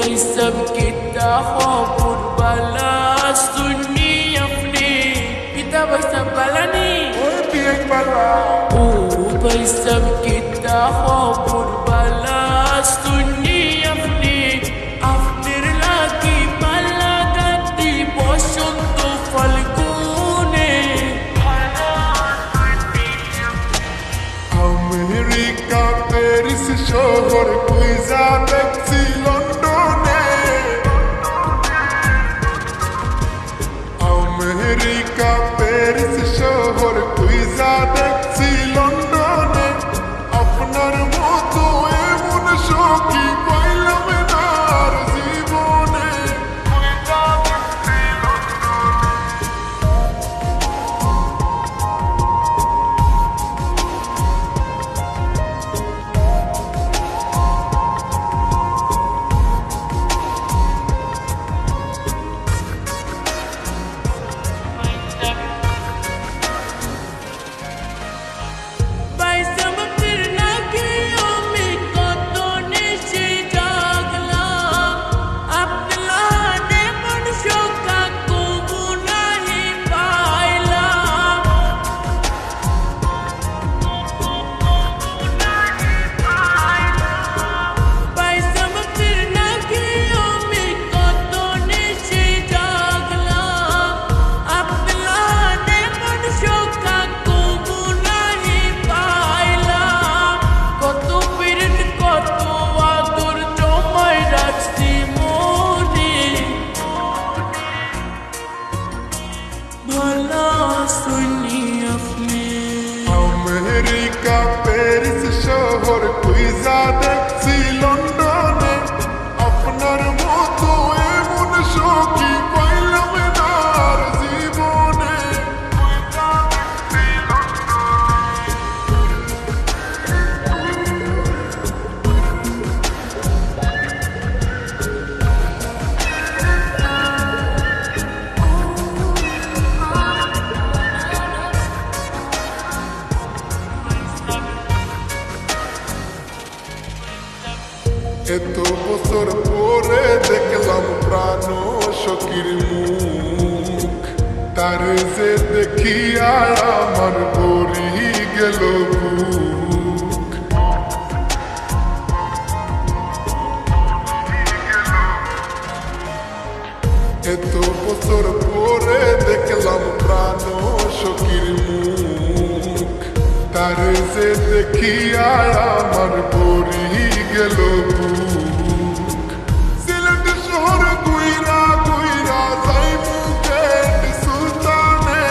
भाई सब कितना हो पुरबाला सुन्नी अपने पिता भाई सब बाला नहीं ओ भाई सब कितना हो पुरबाला सुन्नी अपने आफ्टर लागी बाला गाती बसंत फाल्गुने আমেরিকা প্যারিস শহর কুইজা দেখছি লন্ডনে আমেরিকা প্যারিস শহর কুইজা দেখছি লন্ডনে আপনার মতো এমন সখী পাইলাম না আর জীবনে কুইজা দেখছি আমেরিকা প্যারিস শহর কুইজা দেখছি লন্ডনে আপনার মতো এমন সখী পাইলাম না আর জীবনে কুইজা দেখছি এত বছর পরে দেখলাম প্রাণ সখীর মুখ তার যে দেখিয়া আমার ভরি গেল বুক এত বছর পরে দেখলাম প্রাণ সখীর মুখ তার যে দেখিয়া আমার ভরি গেল বুক সিলেট শহর গুইরা গুইরা যাই মুকেট সুলতানে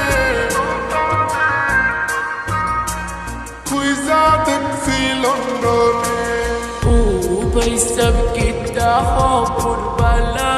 কুইজা দেখছি লন্ডনে ओ भाई सब कितना हो पुरबाला